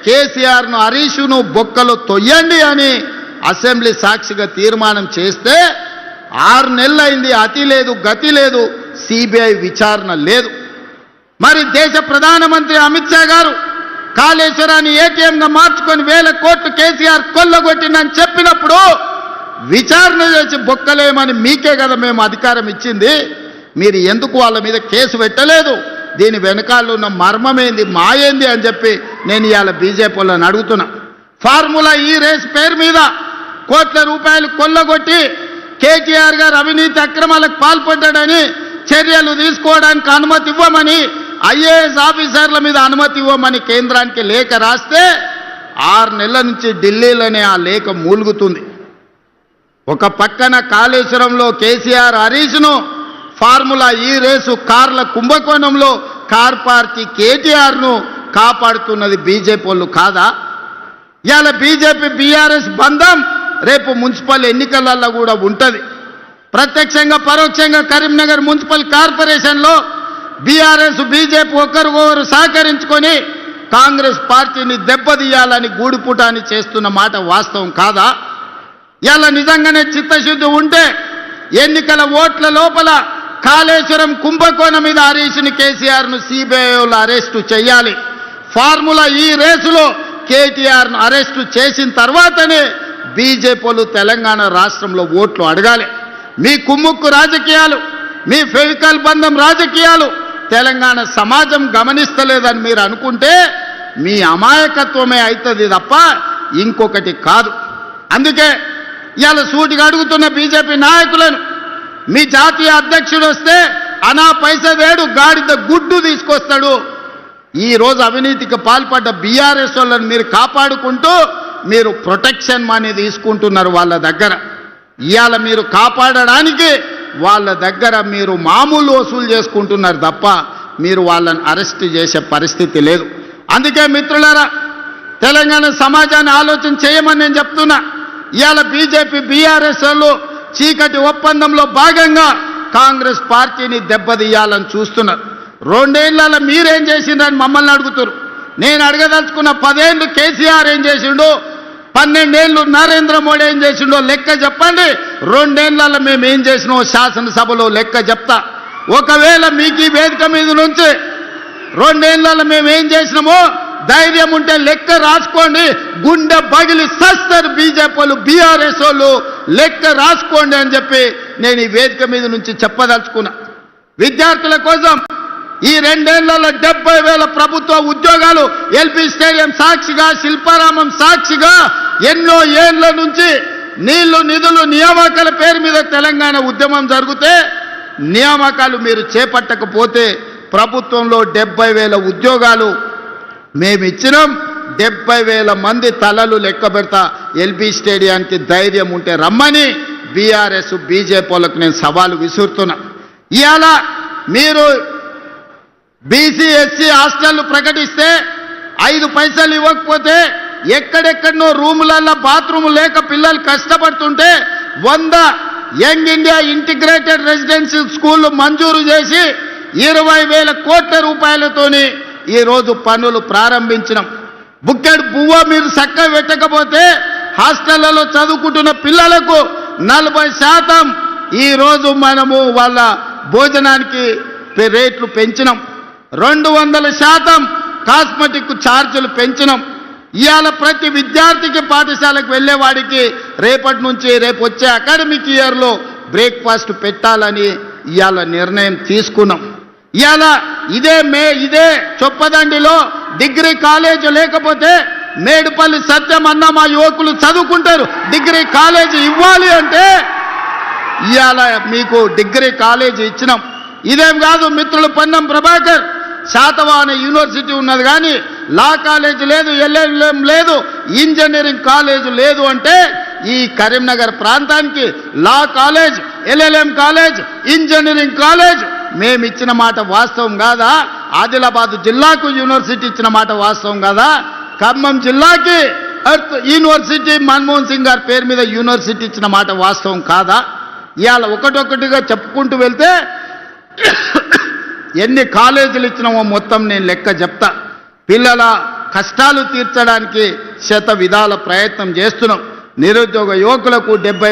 కేసీఆర్ను హరీష్ను బొక్కలు తొయ్యండి అని అసెంబ్లీ సాక్షిగా తీర్మానం చేస్తే 6 నెలలైంది, అతి లేదు గతి లేదు, సిబిఐ విచారణ లేదు. మరి దేశ ప్రధానమంత్రి అమిత్ షా గారు కాళేశ్వరాన్ని ఏటీఎంగా మార్చుకొని 1000 కోట్లు కేసీఆర్ కొల్లగొట్టిందని చెప్పినప్పుడు విచారణ చేసి బొక్కలేమని మీకే కదా మేము అధికారం ఇచ్చింది. మీరు ఎందుకు వాళ్ళ మీద కేసు పెట్టలేదు? దీని వెనకాల ఉన్న మర్మమేంది, మాయేంది అని చెప్పి నేను ఇవాళ బీజేపీ వాళ్ళని అడుగుతున్నా. ఫార్ములా ఈ రేస్ పేరు మీద కోట్ల రూపాయలు కొల్లగొట్టి కేటీఆర్ గారు అవినీతి అక్రమాలకు పాల్పడ్డాడని చర్యలు తీసుకోవడానికి అనుమతి ఇవ్వమని, ఐఏఎస్ ఆఫీసర్ల మీద అనుమతి ఇవ్వమని కేంద్రానికి లేఖ రాస్తే 6 నెలల నుంచి ఢిల్లీలోనే ఆ లేఖ మూలుగుతుంది. ఒక పక్కన కాళేశ్వరంలో కేసీఆర్ హరీష్ను, ఫార్ములా ఈ రేసు కార్ల కుంభకోణంలో కార్ పార్టీ కేటీఆర్ను కాపాడుతున్నది బీజేపీ వాళ్ళు కాదా? ఇవాళ బీజేపీ బీఆర్ఎస్ బంధం రేపు మున్సిపల్ ఎన్నికలలో కూడా ఉంటుంది. ప్రత్యక్షంగా పరోక్షంగా కరీంనగర్ మున్సిపల్ కార్పొరేషన్లో బీఆర్ఎస్ బీజేపీ ఒకరికొకరు సహకరించుకొని కాంగ్రెస్ పార్టీని దెబ్బతీయాలని గూడిపుటాన్ని చేస్తున్న మాట వాస్తవం కాదా? ఇలా నిజంగానే చిత్తశుద్ధి ఉంటే ఎన్నికల ఓట్ల లోపల కాళేశ్వరం కుంభకోణం మీద హరీష్ని కేసీఆర్ను సిబిఐలో అరెస్టు చేయాలి. ఫార్ములా ఈ రేసులో కేటీఆర్ను అరెస్టు చేసిన తర్వాతనే బీజేపీలు తెలంగాణ రాష్ట్రంలో ఓట్లు అడగాలి. మీ కుమ్ముక్కు రాజకీయాలు, మీ ఫెవికల్ బంధం రాజకీయాలు తెలంగాణ సమాజం గమనిస్తలేదని మీరు అనుకుంటే మీ అమాయకత్వమే అవుతుంది తప్ప ఇంకొకటి కాదు. అందుకే ఇవాళ సూటిగా అడుగుతున్న బీజేపీ నాయకులను, మీ జాతీయ అధ్యక్షుడు వస్తే అనా పైసా వేడు గాడిద గుడ్డు తీసుకొస్తాడు. ఈరోజు అవినీతికి పాల్పడ్డ బీఆర్ఎస్ వాళ్ళని మీరు కాపాడుకుంటూ మీరు ప్రొటెక్షన్ మనీ తీసుకుంటున్నారు వాళ్ళ దగ్గర. ఇవాళ మీరు కాపాడడానికి వాళ్ళ దగ్గర మీరు మామూలు వసూలు చేసుకుంటున్నారు తప్ప మీరు వాళ్ళని అరెస్ట్ చేసే పరిస్థితి లేదు. అందుకే మిత్రులారా, తెలంగాణ సమాజాన్ని ఆలోచన చేయమని నేను చెప్తున్నా. ఇవాళ బీజేపీ బీఆర్ఎస్ వాళ్ళు చీకటి ఒప్పందంలో భాగంగా కాంగ్రెస్ పార్టీని దెబ్బతీయాలని చూస్తున్నారు. 2 ఏళ్లలో మీరేం చేసిండ్రని మమ్మల్ని అడుగుతారు. నేను అడగదలుచుకున్న 10 ఏళ్ళు కేసీఆర్ ఏం చేసిండో, 12 ఏళ్ళు నరేంద్ర మోడీ ఏం చేసిండో లెక్క చెప్పండి. 2 ఏళ్లలో మేము ఏం చేసినో శాసనసభలో లెక్క చెప్తా. ఒకవేళ మీకు ఈ వేదిక మీద నుంచి 2 ఏళ్లలో మేము ఏం చేసినామో ధైర్యం ఉంటే లెక్క రాసుకోండి. గుండె పగిలి సస్తారు బీజేపీలు బీఆర్ఎస్ వాళ్ళు, లెక్క రాసుకోండి అని చెప్పి నేను ఈ వేదిక మీద నుంచి చెప్పదలుచుకున్నా. విద్యార్థుల కోసం ఈ 2 ఏళ్లలో 70,000 ప్రభుత్వ ఉద్యోగాలు ఎల్బీ స్టేడియం సాక్షిగా, శిల్పారామం సాక్షిగా ఎన్నో ఏళ్ల నుంచి నీళ్లు నిధులు నియామకాల పేరు మీద తెలంగాణ ఉద్యమం జరిగితే నియామకాలు మీరు చేపట్టకపోతే ప్రభుత్వంలో 70,000 ఉద్యోగాలు మేము ఇచ్చినాం. 70,000 మంది తలలు లెక్క పెడతా. ఎల్బీ స్టేడియానికి ధైర్యం ఉంటే రమ్మని బీఆర్ఎస్ బీజేపీ వాళ్ళకు నేను సవాలు విసురుతున్నా. ఇవాళ మీరు బీసీ ఎస్సీ హాస్టళ్లు ప్రకటిస్తే 5 పైసలు ఇవ్వకపోతే ఎక్కడెక్కడనో రూములలో బాత్రూమ్ లేక పిల్లలు కష్టపడుతుంటే 100 యంగ్ ఇండియా ఇంటిగ్రేటెడ్ రెసిడెన్షియల్ స్కూళ్లు మంజూరు చేసి 20,000 కోట్ల రూపాయలతోని ఈరోజు పనులు ప్రారంభించినాం. బుక్కెడు పువ్వ మీరు చక్కగా పెట్టకపోతే హాస్టళ్లలో చదువుకుంటున్న పిల్లలకు 40% ఈరోజు మనము వాళ్ళ భోజనానికి రేట్లు పెంచినాం. 200% కాస్మెటిక్ ఛార్జీలు పెంచినాం. ఇవాళ ప్రతి విద్యార్థికి పాఠశాలకు వెళ్ళేవాడికి రేపటి నుంచి రేపు వచ్చే అకాడమిక్ ఇయర్లో బ్రేక్ఫాస్ట్ పెట్టాలని ఇవాళ నిర్ణయం తీసుకున్నాం. ఇవాళ ఇదే చొప్పదండిలో డిగ్రీ కాలేజ్ లేకపోతే మేడుపల్లి సత్యం అన్న మా యువకులు చదువుకుంటారు. డిగ్రీ కాలేజీ ఇవ్వాలి అంటే ఇవాళ మీకు డిగ్రీ కాలేజీ ఇచ్చినాం. ఇదేం కాదు మిత్రులు, పొన్నం ప్రభాకర్ శాతవాహన యూనివర్సిటీ ఉన్నది కానీ లా కాలేజ్ లేదు, ఎల్ఎల్ఎం లేదు, ఇంజనీరింగ్ కాలేజ్ లేదు. అంటే ఈ కరీంనగర్ ప్రాంతానికి law college, LLM college, engineering college మేము ఇచ్చిన మాట వాస్తవం కాదా? ఆదిలాబాద్ జిల్లాకు యూనివర్సిటీ ఇచ్చిన మాట వాస్తవం కాదా? ఖమ్మం జిల్లాకి ఎర్త్ యూనివర్సిటీ మన్మోహన్ సింగ్ గారి పేరు మీద యూనివర్సిటీ ఇచ్చిన మాట వాస్తవం కాదా? ఇవాళ ఒకటొకటిగా చెప్పుకుంటూ వెళ్తే ఎన్ని కాలేజీలు ఇచ్చినామో మొత్తం నేను లెక్క చెప్తా. పిల్లల కష్టాలు తీర్చడానికి శత విధాల ప్రయత్నం చేస్తున్నాం. నిరుద్యోగ యువకులకు 70,000